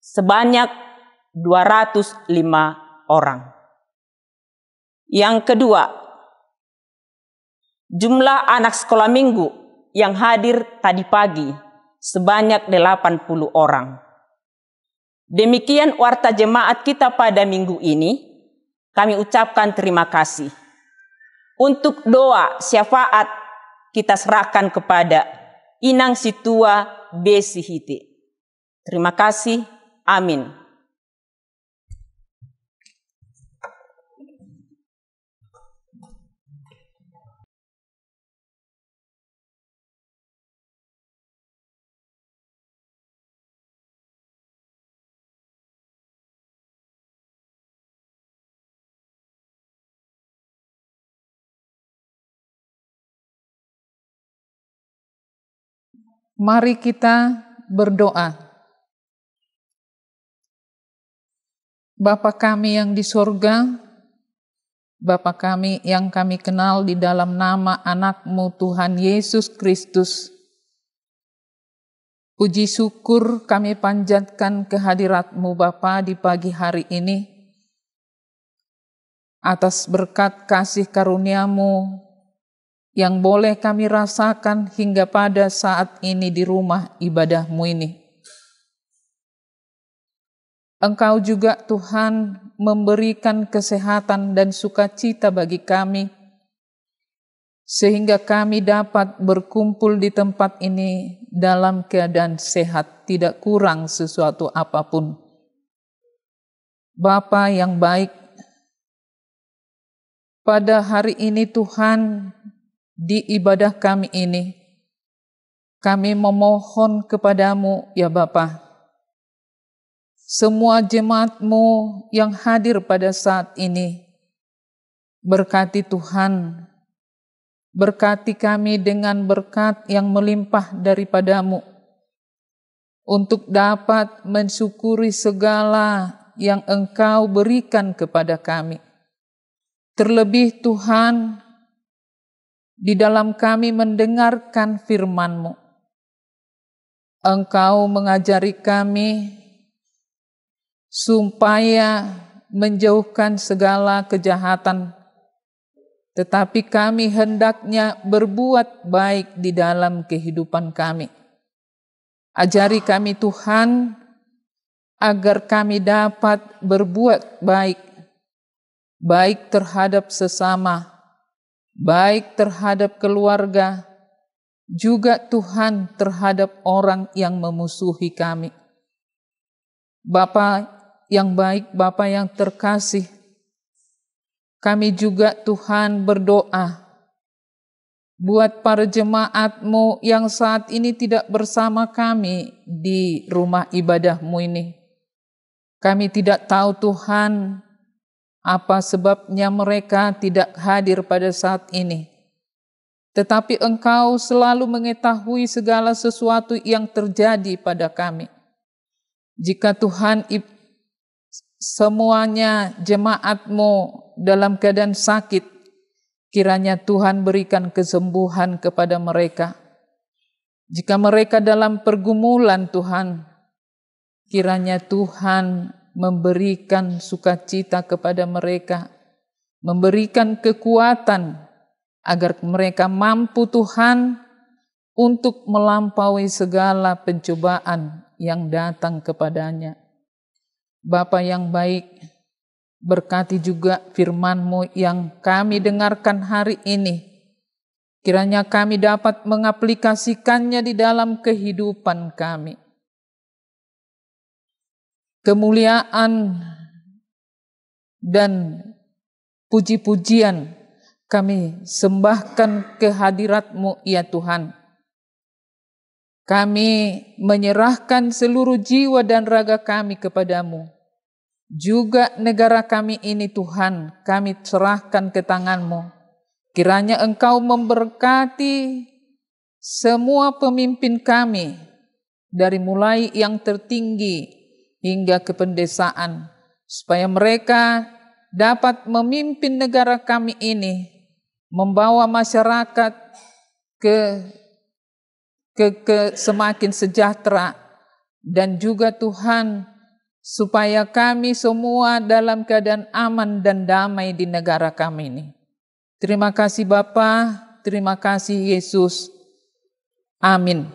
sebanyak 205 orang. Yang kedua, jumlah anak sekolah minggu yang hadir tadi pagi sebanyak 80 orang. Demikian warta jemaat kita pada minggu ini. Kami ucapkan terima kasih. Untuk doa syafaat kita serahkan kepada Inang Situa Besihite. Terima kasih. Amin. Mari kita berdoa. Bapa kami yang di sorga, Bapa kami yang kami kenal di dalam nama anak-Mu Tuhan Yesus Kristus. Puji syukur kami panjatkan kehadirat-Mu Bapa di pagi hari ini. Atas berkat kasih karunia-Mu yang boleh kami rasakan hingga pada saat ini di rumah ibadah-Mu ini. Engkau juga Tuhan memberikan kesehatan dan sukacita bagi kami, sehingga kami dapat berkumpul di tempat ini dalam keadaan sehat, tidak kurang sesuatu apapun. Bapa yang baik, pada hari ini Tuhan, di ibadah kami ini, kami memohon kepadamu ya Bapa, semua jemaat-Mu yang hadir pada saat ini, berkati Tuhan, berkati kami dengan berkat yang melimpah daripada-Mu, untuk dapat mensyukuri segala yang Engkau berikan kepada kami. Terlebih Tuhan, di dalam kami mendengarkan firman-Mu, Engkau mengajari kami supaya menjauhkan segala kejahatan, tetapi kami hendaknya berbuat baik di dalam kehidupan kami. Ajari kami Tuhan, agar kami dapat berbuat baik, baik terhadap sesama, baik terhadap keluarga, juga Tuhan terhadap orang yang memusuhi kami. Bapa yang baik, Bapa yang terkasih, kami juga Tuhan berdoa buat para jemaat-Mu yang saat ini tidak bersama kami di rumah ibadah-Mu ini. Kami tidak tahu Tuhan, apa sebabnya mereka tidak hadir pada saat ini. Tetapi Engkau selalu mengetahui segala sesuatu yang terjadi pada kami. Jika Tuhan semuanya jemaat-Mu dalam keadaan sakit, kiranya Tuhan berikan kesembuhan kepada mereka. Jika mereka dalam pergumulan Tuhan, kiranya Tuhan memberikan sukacita kepada mereka, memberikan kekuatan agar mereka mampu Tuhan untuk melampaui segala pencobaan yang datang kepadanya. Bapa yang baik, berkati juga firman-Mu yang kami dengarkan hari ini. Kiranya kami dapat mengaplikasikannya di dalam kehidupan kami. Kemuliaan dan puji-pujian kami sembahkan kehadirat-Mu ya Tuhan. Kami menyerahkan seluruh jiwa dan raga kami kepadamu. Juga negara kami ini Tuhan, kami serahkan ke tangan-Mu. Kiranya Engkau memberkati semua pemimpin kami, dari mulai yang tertinggi hingga ke pendesaan, supaya mereka dapat memimpin negara kami ini membawa masyarakat ke semakin sejahtera, dan juga Tuhan supaya kami semua dalam keadaan aman dan damai di negara kami ini. Terima kasih Bapa, terima kasih Yesus. Amin.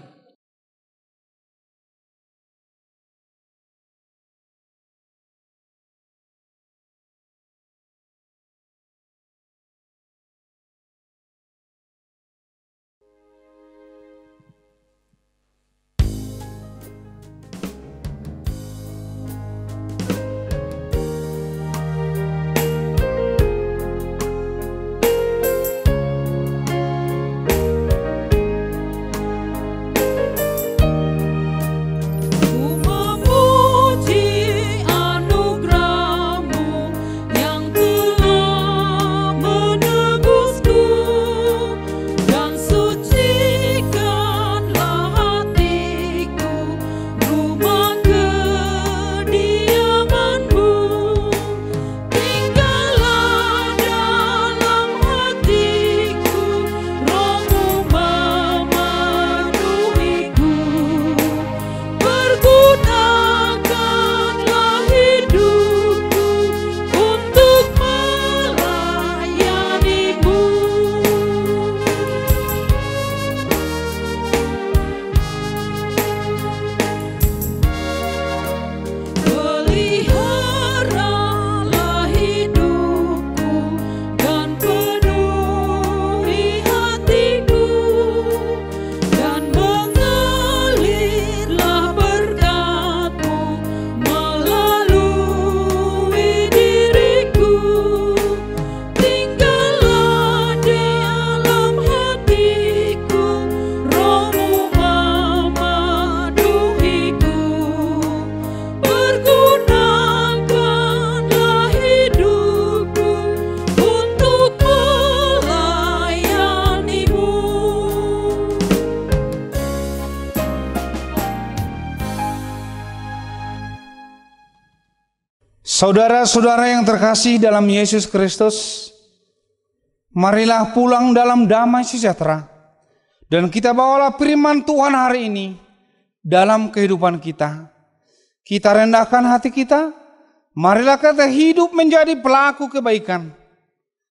Saudara-saudara yang terkasih dalam Yesus Kristus, marilah pulang dalam damai sejahtera, dan kita bawalah firman Tuhan hari ini dalam kehidupan kita. Kita rendahkan hati kita, marilah kita hidup menjadi pelaku kebaikan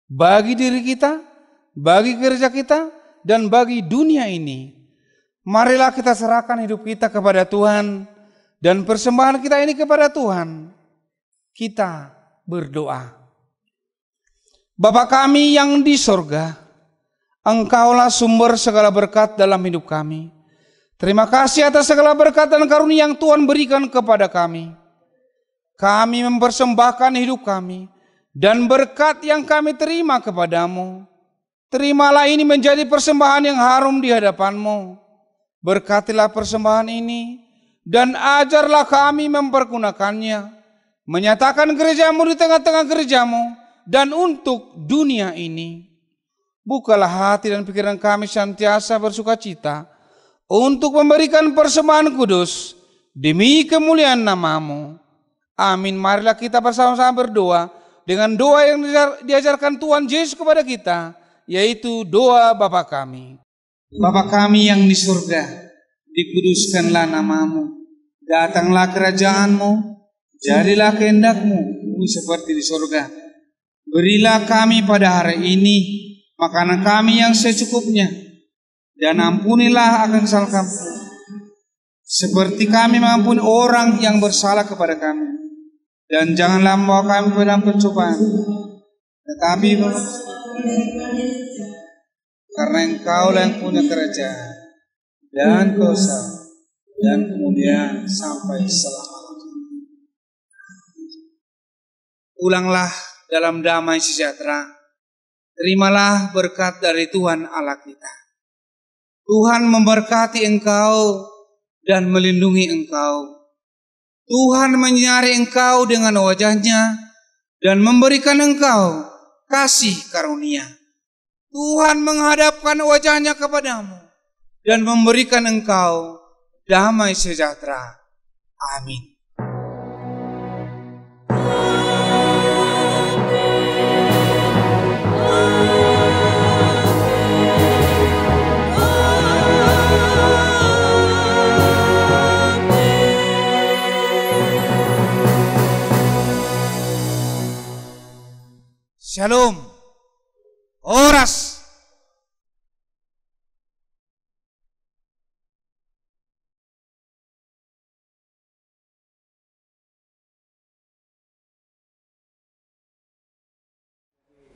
bagi diri kita, bagi gereja kita, dan bagi dunia ini. Marilah kita serahkan hidup kita kepada Tuhan, dan persembahan kita ini kepada Tuhan. Kita berdoa. Bapa kami yang di sorga, Engkaulah sumber segala berkat dalam hidup kami. Terima kasih atas segala berkat dan karunia yang Tuhan berikan kepada kami. Kami mempersembahkan hidup kami dan berkat yang kami terima kepadamu. Terimalah ini menjadi persembahan yang harum di hadapan-Mu. Berkatilah persembahan ini dan ajarlah kami mempergunakannya, menyatakan gereja-Mu di tengah-tengah gereja-Mu dan untuk dunia ini. Bukalah hati dan pikiran kami senantiasa bersukacita untuk memberikan persembahan kudus demi kemuliaan nama-Mu. Amin. Marilah kita bersama-sama berdoa dengan doa yang diajarkan Tuhan Yesus kepada kita, yaitu doa Bapa kami. Bapa kami yang di surga, dikuduskanlah nama-Mu, datanglah kerajaan-Mu, jadilah kehendak-Mu seperti di surga. Berilah kami pada hari ini makanan kami yang secukupnya, dan ampunilah akan kesalahan kami, seperti kami mengampuni orang yang bersalah kepada kami. Dan janganlah membawa kami ke dalam pencobaan, tetapi karena Engkaulah yang punya kerajaan dan kuasa dan kemudian sampai selama. Pulanglah dalam damai sejahtera. Terimalah berkat dari Tuhan Allah kita. Tuhan memberkati engkau dan melindungi engkau. Tuhan menyinari engkau dengan wajah-Nya dan memberikan engkau kasih karunia. Tuhan menghadapkan wajah-Nya kepadamu dan memberikan engkau damai sejahtera. Amin. Shalom. Oras.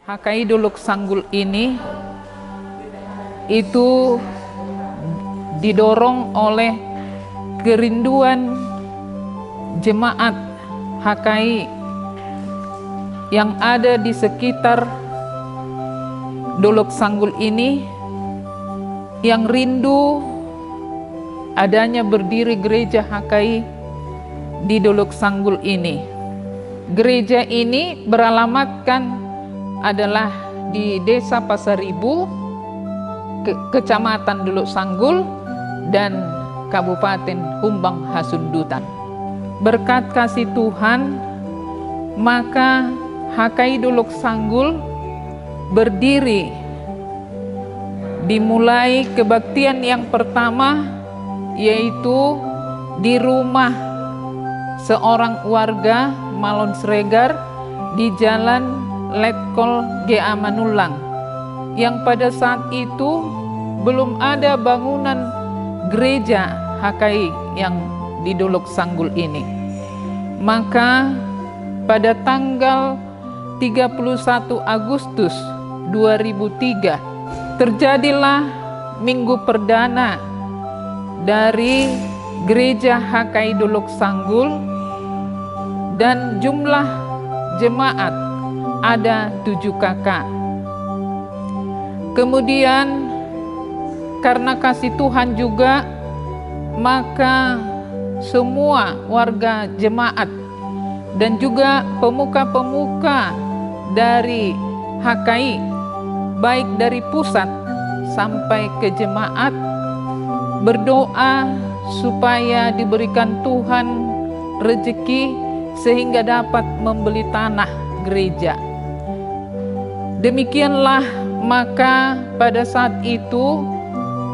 HKI Dolok Sanggul ini itu didorong oleh kerinduan jemaat HKI yang ada di sekitar Dolok Sanggul ini, yang rindu adanya berdiri gereja HKI di Dolok Sanggul ini. Gereja ini beralamatkan adalah di Desa Pasaribu, Kecamatan Dolok Sanggul, dan Kabupaten Humbang Hasundutan. Berkat kasih Tuhan, maka HKI Dolok Sanggul berdiri. Dimulai kebaktian yang pertama, yaitu di rumah seorang warga Malon Sregar di Jalan Letkol GA Manulang, yang pada saat itu belum ada bangunan gereja HKI yang di Dolok Sanggul ini. Maka pada tanggal 31 Agustus 2003 terjadilah minggu perdana dari gereja HKI Dolok Sanggul, dan jumlah jemaat ada 7 kakak. Kemudian karena kasih Tuhan juga, maka semua warga jemaat dan juga pemuka-pemuka dari HKI, baik dari pusat sampai ke jemaat, berdoa supaya diberikan Tuhan rezeki sehingga dapat membeli tanah gereja. Demikianlah, maka pada saat itu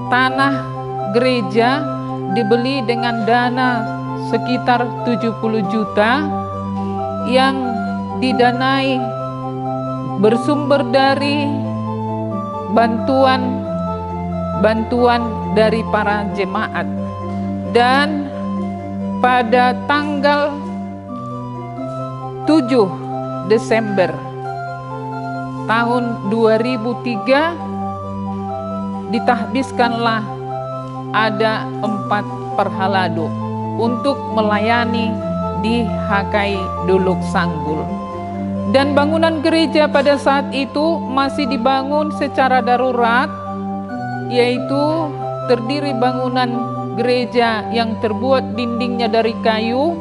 tanah gereja dibeli dengan dana sekitar 70 juta yang didanai bersumber dari bantuan dari para jemaat. Dan pada tanggal 7 Desember tahun 2003 ditahbiskanlah ada 4 perhalado untuk melayani di HKI Dolok Sanggul. Dan bangunan gereja pada saat itu masih dibangun secara darurat, yaitu terdiri bangunan gereja yang terbuat dindingnya dari kayu,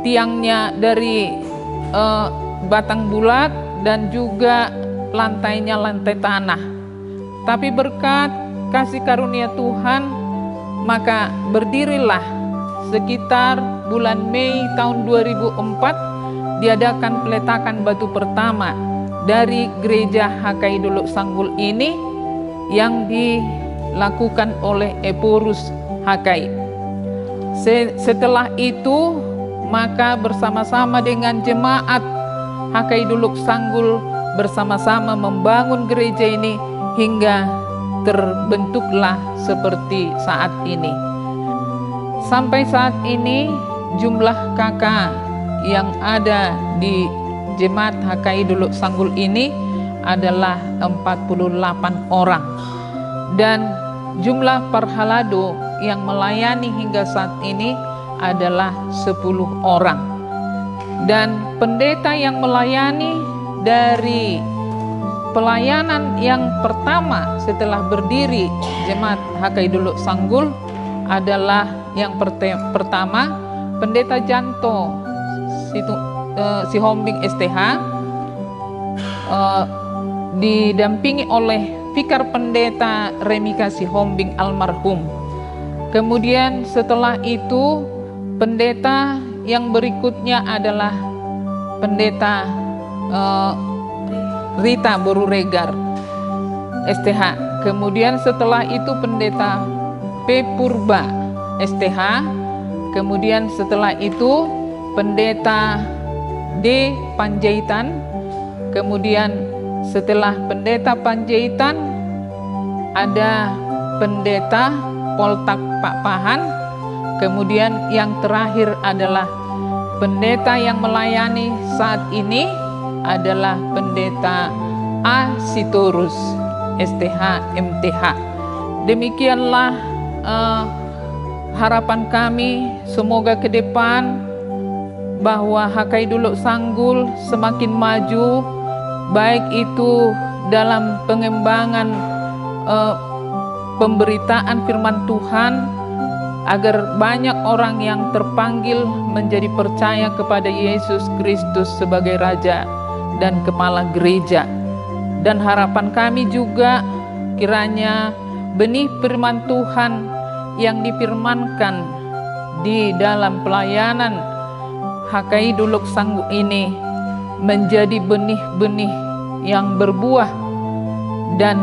tiangnya dari batang bulat, dan juga lantainya lantai tanah. Tapi berkat kasih karunia Tuhan, maka berdirilah sekitar bulan Mei tahun 2004 diadakan peletakan batu pertama dari gereja HKI Dolok Sanggul ini, yang dilakukan oleh Eporus HKI. Setelah itu, maka bersama-sama dengan jemaat HKI Dolok Sanggul bersama-sama membangun gereja ini hingga terbentuklah seperti saat ini. Sampai saat ini jumlah kakak yang ada di jemaat HKI Dolok Sanggul ini adalah 48 orang, dan jumlah perhalado yang melayani hingga saat ini adalah 10 orang. Dan pendeta yang melayani dari pelayanan yang pertama setelah berdiri jemaat HKI Dolok Sanggul adalah yang pertama Pendeta Janto Sihombing STH, didampingi oleh Vikar Pendeta Remika Sihombing almarhum. Kemudian setelah itu pendeta yang berikutnya adalah Pendeta Rita Boruregar STH. Kemudian setelah itu Pendeta P. Purba STH. Kemudian setelah itu Pendeta D. Panjaitan. Kemudian setelah Pendeta Panjaitan ada Pendeta Poltak Pak Pahan. Kemudian yang terakhir adalah pendeta yang melayani saat ini adalah Pendeta A. Sitorus, STH, MTH. Demikianlah harapan kami, semoga ke depan bahwa HKI Duluk Sanggul semakin maju, baik itu dalam pengembangan pemberitaan firman Tuhan, agar banyak orang yang terpanggil menjadi percaya kepada Yesus Kristus sebagai Raja dan Kepala Gereja. Dan harapan kami juga kiranya benih firman Tuhan yang difirmankan di dalam pelayanan HKI Duluk Sanggul ini menjadi benih-benih yang berbuah dan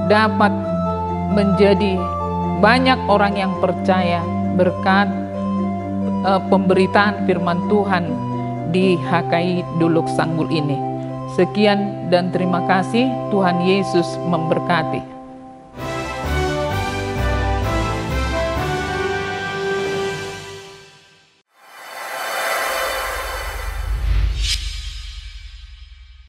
dapat menjadi banyak orang yang percaya berkat pemberitaan firman Tuhan di HKI Duluk Sanggul ini. Sekian dan terima kasih. Tuhan Yesus memberkati.